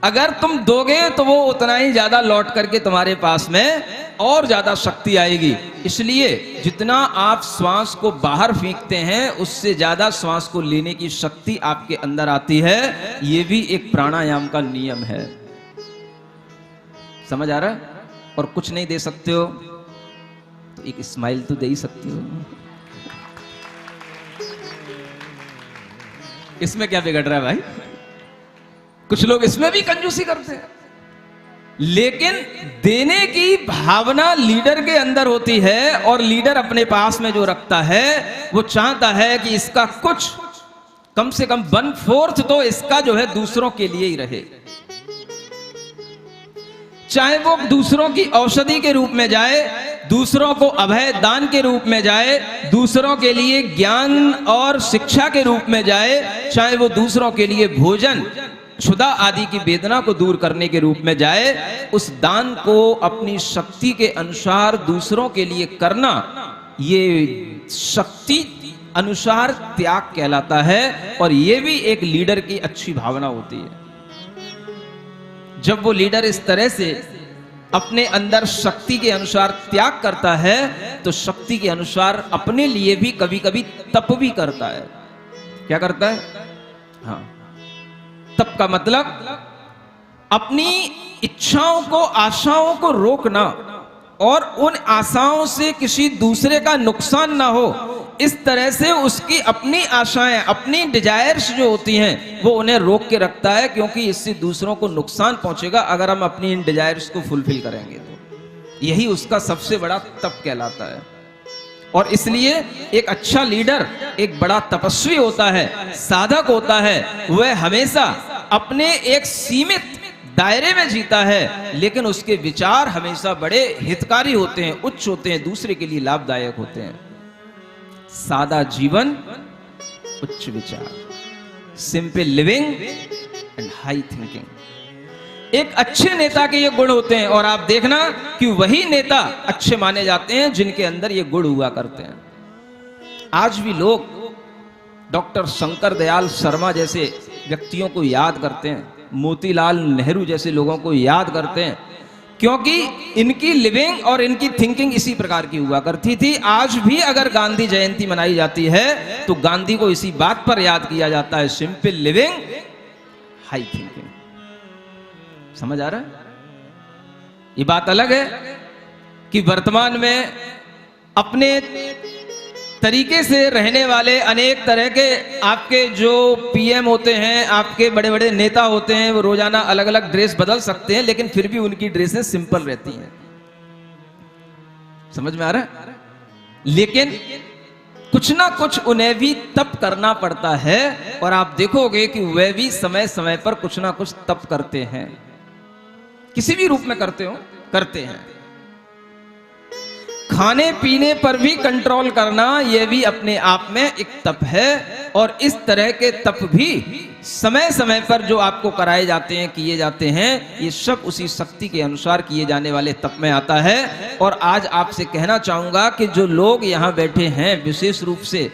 अगर तुम दोगे तो वो उतना ही ज्यादा लौट करके तुम्हारे पास में और ज्यादा शक्ति आएगी। इसलिए जितना आप श्वास को बाहर फेंकते हैं उससे ज्यादा श्वास को लेने की शक्ति आपके अंदर आती है। ये भी एक प्राणायाम का नियम है। समझ आ रहा है? और कुछ नहीं दे सकते हो तो एक स्माइल तो दे ही सकते हो। इसमें क्या बिगड़ रहा है भाई? कुछ लोग इसमें भी कंजूसी करते हैं, लेकिन देने की भावना लीडर के अंदर होती है और लीडर अपने पास में जो रखता है वो चाहता है कि इसका कुछ कम से कम 1/4 तो इसका जो है दूसरों के लिए ही रहे। चाहे वो दूसरों की औषधि के रूप में जाए, दूसरों को अभय दान के रूप में जाए, दूसरों के लिए ज्ञान और शिक्षा के रूप में जाए, चाहे वो दूसरों के लिए भोजन क्षुधा आदि की वेदना को दूर करने के रूप में जाए, उस दान को अपनी शक्ति के अनुसार दूसरों के लिए करना, ये शक्ति अनुसार त्याग कहलाता है। और ये भी एक लीडर की अच्छी भावना होती है। जब वो लीडर इस तरह से अपने अंदर शक्ति के अनुसार त्याग करता है तो शक्ति के अनुसार अपने लिए भी कभी कभी तप भी करता है। क्या करता है? हाँ, तप का मतलब अपनी इच्छाओं को, आशाओं को रोकना और उन आशाओं से किसी दूसरे का नुकसान ना हो, इस तरह से उसकी अपनी आशाएं, अपनी डिजायर्स जो होती हैं वो उन्हें रोक के रखता है, क्योंकि इससे दूसरों को नुकसान पहुंचेगा अगर हम अपनी इन डिजायर्स को फुलफिल करेंगे तो। यही उसका सबसे बड़ा तप कहलाता है। और इसलिए एक अच्छा लीडर, एक बड़ा तपस्वी होता है, साधक होता है, वह हमेशा अपने एक सीमित दायरे में जीता है, लेकिन उसके विचार हमेशा बड़े हितकारी होते हैं, उच्च होते हैं, दूसरे के लिए लाभदायक होते हैं। सादा जीवन, उच्च विचार, simple living and high thinking. एक अच्छे नेता के ये गुण होते हैं, और आप देखना कि वही नेता अच्छे माने जाते हैं जिनके अंदर ये गुण हुआ करते हैं। आज भी लोग डॉक्टर शंकर दयाल शर्मा जैसे व्यक्तियों को याद करते हैं, मोतीलाल नेहरू जैसे लोगों को याद करते हैं, क्योंकि इनकी लिविंग और इनकी थिंकिंग इसी प्रकार की हुआ करती थी। आज भी अगर गांधी जयंती मनाई जाती है तो गांधी को इसी बात पर याद किया जाता है, सिंपल लिविंग, हाई थिंकिंग। समझ आ रहा है? ये बात अलग है कि वर्तमान में अपने तरीके से रहने वाले अनेक तरह के आपके जो पीएम होते हैं, आपके बड़े बड़े नेता होते हैं, वो रोजाना अलग अलग ड्रेस बदल सकते हैं, लेकिन फिर भी उनकी ड्रेसें सिंपल रहती हैं। समझ में आ रहा है? लेकिन कुछ ना कुछ उन्हें भी तप करना पड़ता है, और आप देखोगे कि वे भी समय समय पर कुछ ना कुछ तप करते हैं, किसी भी रूप में करते हैं। खाने पीने पर भी कंट्रोल करना, यह भी अपने आप में एक तप है। और इस तरह के तप भी समय समय पर जो आपको कराए जाते हैं, किए जाते हैं, ये सब उसी शक्ति के अनुसार किए जाने वाले तप में आता है। और आज आपसे कहना चाहूंगा कि जो लोग यहां बैठे हैं, विशेष रूप से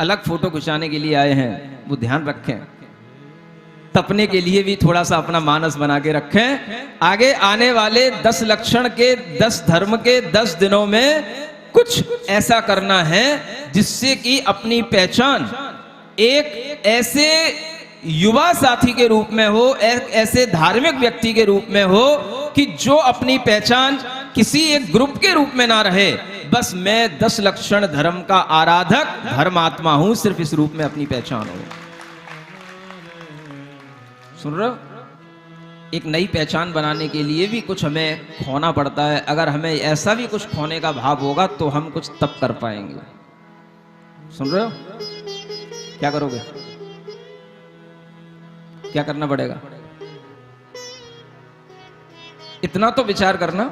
अलग फोटो खिंचाने के लिए आए हैं, वो ध्यान रखें, तपने के लिए भी थोड़ा सा अपना मानस बना के रखें। आगे आने वाले 10 लक्षण के, 10 धर्म के 10 दिनों में कुछ ऐसा करना है जिससे कि अपनी पहचान एक ऐसे युवा साथी के रूप में हो, एक ऐसे धार्मिक व्यक्ति के रूप में हो कि जो अपनी पहचान किसी एक ग्रुप के रूप में ना रहे, बस मैं 10 लक्षण धर्म का आराधक धर्मात्मा हूं, सिर्फ इस रूप में अपनी पहचान हो। सुन रहे हो? एक नई पहचान बनाने के लिए भी कुछ हमें खोना पड़ता है। अगर हमें ऐसा भी कुछ खोने का भाव होगा तो हम कुछ तप कर पाएंगे। सुन रहे हो? क्या करोगे? क्या करना पड़ेगा? इतना तो विचार करना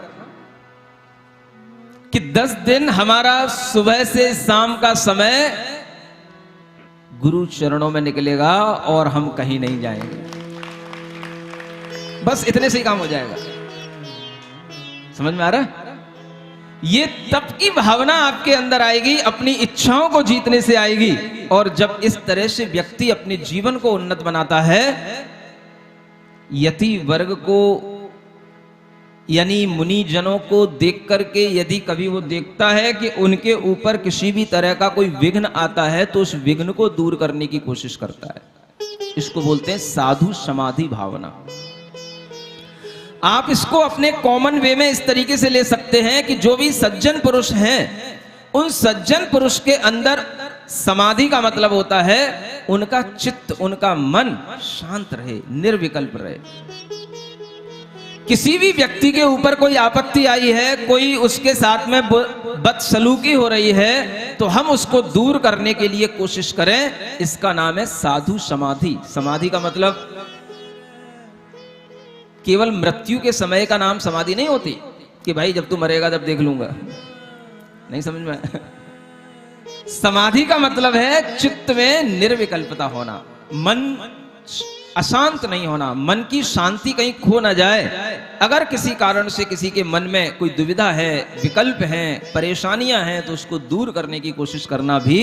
कि 10 दिन हमारा सुबह से शाम का समय गुरु चरणों में निकलेगा और हम कहीं नहीं जाएंगे। बस इतने से ही काम हो जाएगा। समझ में आ रहा है? ये तप की भावना आपके अंदर आएगी, अपनी इच्छाओं को जीतने से आएगी। और जब इस तरह से व्यक्ति अपने जीवन को उन्नत बनाता है, यति वर्ग को यानी मुनि जनों को देख करके यदि कभी वो देखता है कि उनके ऊपर किसी भी तरह का कोई विघ्न आता है, तो उस विघ्न को दूर करने की कोशिश करता है। इसको बोलते हैं साधु समाधि भावना। आप इसको अपने कॉमन वे में इस तरीके से ले सकते हैं कि जो भी सज्जन पुरुष हैं, उन सज्जन पुरुष के अंदर समाधि का मतलब होता है उनका चित्त, उनका मन शांत रहे, निर्विकल्प रहे। किसी भी व्यक्ति के ऊपर कोई आपत्ति आई है, कोई उसके साथ में बदसलूकी हो रही है, तो हम उसको दूर करने के लिए कोशिश करें। इसका नाम है साधु समाधि। समाधि का मतलब केवल मृत्यु के समय का नाम समाधि नहीं होती कि भाई जब तू मरेगा तब देख लूंगा। नहीं समझ में? समाधि का मतलब है चित्त में निर्विकल्पता होना, मन अशांत नहीं होना, मन की शांति कहीं खो ना जाए। अगर किसी कारण से किसी के मन में कोई दुविधा है, विकल्प हैं, परेशानियां हैं, तो उसको दूर करने की कोशिश करना भी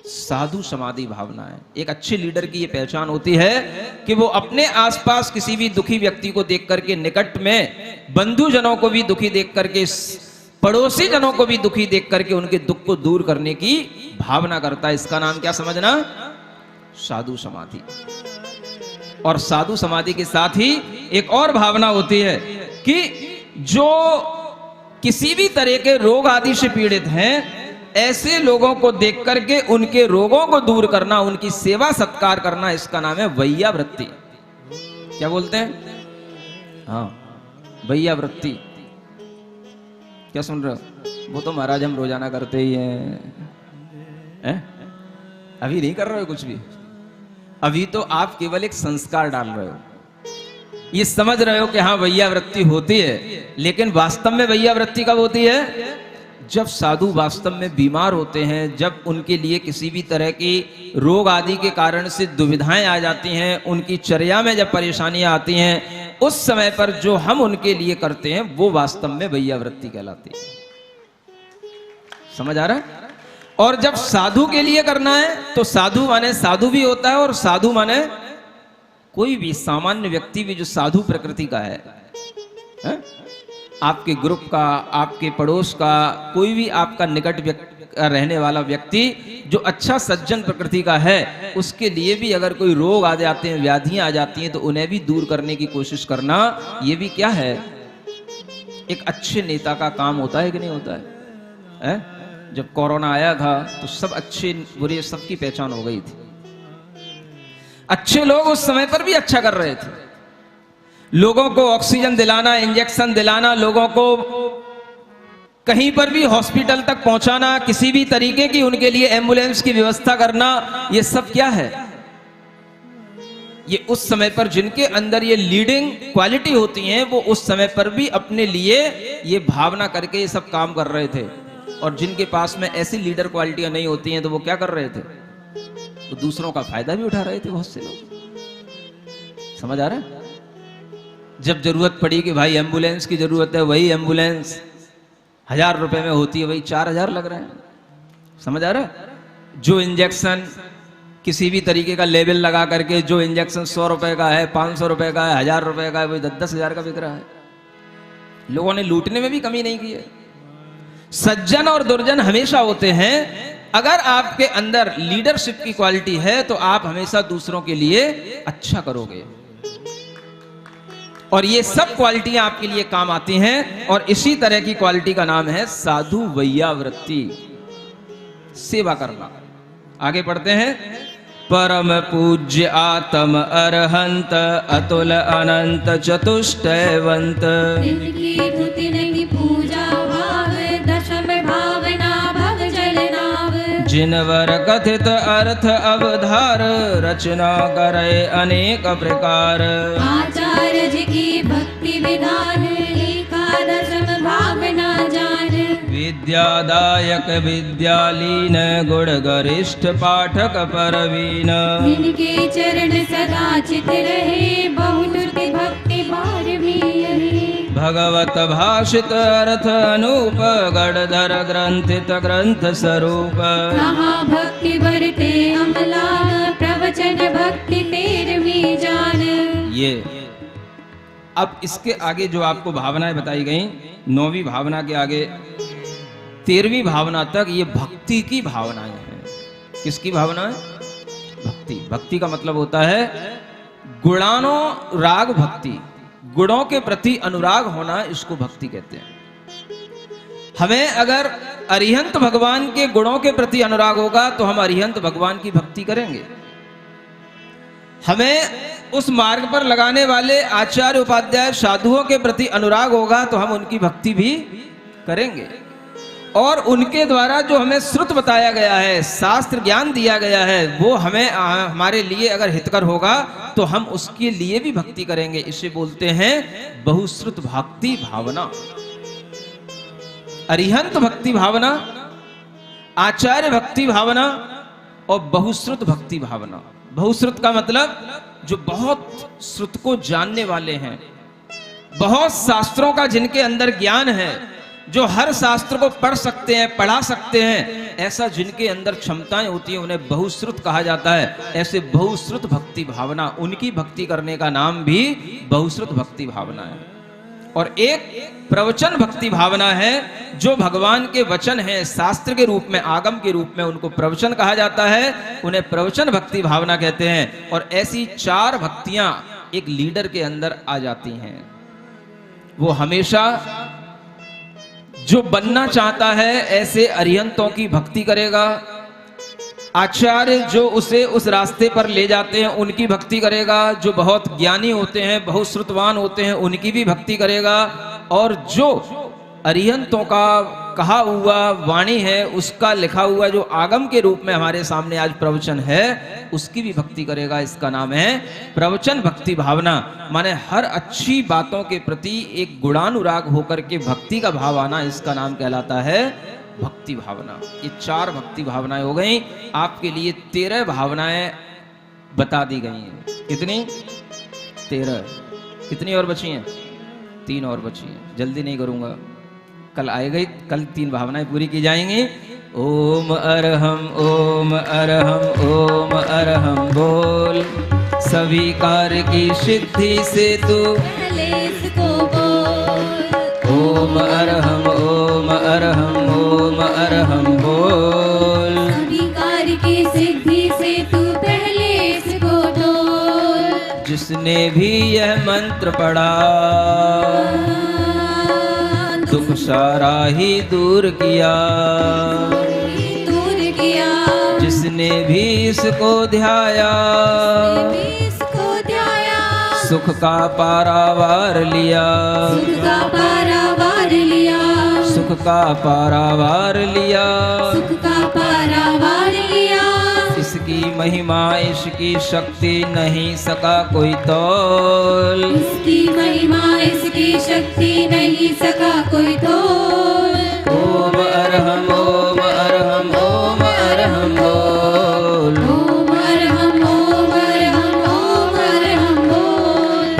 साधु समाधि भावना है। एक अच्छे लीडर की ये पहचान होती है कि वो अपने आसपास किसी भी दुखी व्यक्ति को देख करके, निकट में बंधुजनों को भी दुखी देख करके, पड़ोसी जनों को भी दुखी देख करके उनके दुख को दूर करने की भावना करता है। इसका नाम क्या समझना? साधु समाधि। और साधु समाधि के साथ ही एक और भावना होती है कि जो किसी भी तरह के रोग आदि से पीड़ित हैं, ऐसे लोगों को देख करके उनके रोगों को दूर करना, उनकी सेवा सत्कार करना, इसका नाम है वैयावृत्ति। क्या बोलते हैं? हाँ, वैयावृत्ति। क्या सुन रहे हो? वो तो महाराज हम रोजाना करते ही हैं। अभी नहीं कर रहे हो कुछ भी, अभी तो आप केवल एक संस्कार डाल रहे हो। ये समझ रहे हो कि हाँ वैयावृत्ति होती है, लेकिन वास्तव में वैयावृत्ति कब होती है? जब साधु वास्तव में बीमार होते हैं, जब उनके लिए किसी भी तरह की रोग आदि के कारण से दुविधाएं आ जाती हैं, उनकी चर्या में जब परेशानियां आती हैं, उस समय पर जो हम उनके लिए करते हैं वो वास्तव में वैयावृत्ति कहलाती है। समझ आ रहा है? और जब साधु के लिए करना है तो साधु माने साधु भी होता है, और साधु माने कोई भी सामान्य व्यक्ति भी जो साधु प्रकृति का है? आपके ग्रुप का, आपके पड़ोस का, कोई भी आपका निकट रहने वाला व्यक्ति जो अच्छा सज्जन प्रकृति का है, उसके लिए भी अगर कोई रोग आ जाते हैं, व्याधियां आ जाती हैं, तो उन्हें भी दूर करने की कोशिश करना, ये भी क्या है? एक अच्छे नेता का काम होता है कि नहीं होता है? जब कोरोना आया था तो सब अच्छे बुरे सबकी पहचान हो गई थी। अच्छे लोग उस समय पर भी अच्छा कर रहे थे, लोगों को ऑक्सीजन दिलाना, इंजेक्शन दिलाना, लोगों को कहीं पर भी हॉस्पिटल तक पहुंचाना, किसी भी तरीके की उनके लिए एम्बुलेंस की व्यवस्था करना, ये सब क्या है? ये उस समय पर जिनके अंदर ये लीडिंग क्वालिटी होती हैं, वो उस समय पर भी अपने लिए ये भावना करके ये सब काम कर रहे थे। और जिनके पास में ऐसी लीडर क्वालिटियां नहीं होती हैं, तो वो क्या कर रहे थे? तो दूसरों का फायदा भी उठा रहे थे बहुत से लोग। समझ आ रहा है? जब जरूरत पड़ी कि भाई एम्बुलेंस की जरूरत है, वही एम्बुलेंस 1000 रुपए में होती है, वही 4000 लग रहे हैं। समझ आ रहा है? जो इंजेक्शन किसी भी तरीके का लेबल लगा करके, जो इंजेक्शन 100 रुपए का है, 500 रुपए का है, 1000 रुपए का है, वही 10-10 हजार का बिक रहा है। लोगों ने लूटने में भी कमी नहीं की है। सज्जन और दुर्जन हमेशा होते हैं। अगर आपके अंदर लीडरशिप की क्वालिटी है तो आप हमेशा दूसरों के लिए अच्छा करोगे, और ये सब क्वालिटियां आपके लिए काम आती हैं। और इसी तरह की क्वालिटी का नाम है साधु वैयावृत्ति, सेवा करना। आगे पढ़ते हैं। परम पूज्य आत्म अरहंत अतुल अनंत चतुष्टयवंत, जिनकी धुति नहीं पूजा भाव, दशम भावना भव जलनाव। जिनवर कथित अर्थ अवधार, रचना करे अनेक प्रकार। आचार्य जी की भक्ति विधान, एकादशम भावना जान। विद्यादायक विद्यालीन, गुण गरिष्ठ पाठक परवीन। जिनके चरण सदा चित रहे, बहुतुति भक्ति पारमी यही। भगवत भाषित अर्थ अनूप, गणधर ग्रंथित ग्रंथ स्वरूप। कहाँ भक्ति बरते अमला, प्रवचन भक्ति तेरवी जान। ये अब इसके आगे जो आपको भावनाएं बताई गई, 9वीं भावना के आगे 13वीं भावना तक, ये भक्ति की भावनाएं हैं। किसकी भावना है? भक्ति। भक्ति का मतलब होता है गुणानुराग भक्ति, गुणों के प्रति अनुराग होना, इसको भक्ति कहते हैं। हमें अगर अरिहंत भगवान के गुणों के प्रति अनुराग होगा तो हम अरिहंत भगवान की भक्ति करेंगे। हमें उस मार्ग पर लगाने वाले आचार्य उपाध्याय साधुओं के प्रति अनुराग होगा तो हम उनकी भक्ति भी करेंगे। और उनके द्वारा जो हमें श्रुत बताया गया है, शास्त्र ज्ञान दिया गया है, वो हमें हमारे लिए अगर हितकर होगा तो हम उसके लिए भी भक्ति करेंगे। इसे बोलते हैं बहुश्रुत भक्ति भावना। अरिहंत भक्ति भावना, आचार्य भक्ति भावना और बहुश्रुत भक्ति भावना। बहुश्रुत का मतलब जो बहुत श्रुत को जानने वाले हैं, बहुत शास्त्रों का जिनके अंदर ज्ञान है, जो हर शास्त्र को पढ़ सकते हैं, पढ़ा सकते हैं, ऐसा जिनके अंदर क्षमताएं होती हैं, उन्हें बहुश्रुत कहा जाता है। ऐसे बहुश्रुत भक्ति भावना, उनकी भक्ति करने का नाम भी बहुश्रुत भक्ति भावना है। और एक प्रवचन भक्ति भावना है, जो भगवान के वचन हैं शास्त्र के रूप में, आगम के रूप में, उनको प्रवचन कहा जाता है, उन्हें प्रवचन भक्ति भावना कहते हैं। और ऐसी 4 भक्तियां एक लीडर के अंदर आ जाती हैं। वो हमेशा जो बनना चाहता है ऐसे अरिहंतों की भक्ति करेगा, आचार्य जो उसे उस रास्ते पर ले जाते हैं उनकी भक्ति करेगा, जो बहुत ज्ञानी होते हैं, बहुत श्रुतवान होते हैं, उनकी भी भक्ति करेगा, और जो अरिहंतों का कहा हुआ वाणी है, उसका लिखा हुआ जो आगम के रूप में हमारे सामने आज प्रवचन है, उसकी भी भक्ति करेगा। इसका नाम है प्रवचन भक्ति भावना। माने हर अच्छी बातों के प्रति एक गुणानुराग होकर के भक्ति का भाव आना, इसका नाम कहलाता है भक्ति भावना। ये 4 भक्ति भावनाएं हो गई। आपके लिए 13 भावनाएं बता दी गई हैं। कितनी? 13। कितनी और बची हैं? 3 और बची हैं। जल्दी नहीं करूंगा, कल आएगा, कल 3 भावनाएं पूरी की जाएंगी। ओम अरहम ओम अरहम ओम अरहम बोल, सभी कार्य की सिद्धि से तू पहले इसको बोल। ओम अरहम ओम अरहम ओम अरहम बोल, सभी कार्य की सिद्धि से तू पहले इसको बोल। जिसने भी यह मंत्र पढ़ा दुख सारा ही दूर किया, दूर किया। जिसने भी इसको ध्याया इसको ध्याया, सुख का पारावार लिया, सुख का पारावार लिया, सुख का पारावार लिया। सुख का पारावार लिया। इसकी महिमा इसकी शक्ति नहीं सका कोई तौल, इसकी महिमा इसकी शक्ति नहीं सका कोई तोल। ओम अरहम ओम अरहम ओम अरहम बोल, ओम अरहम ओम अरहम ओम अरहम बोल।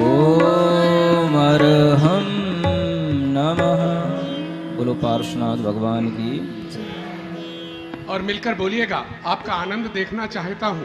ओम अरहम नमः। बोलो पार्श्वनाथ भगवान की। और मिलकर बोलिएगा, आपका आनंद देखना चाहता हूँ।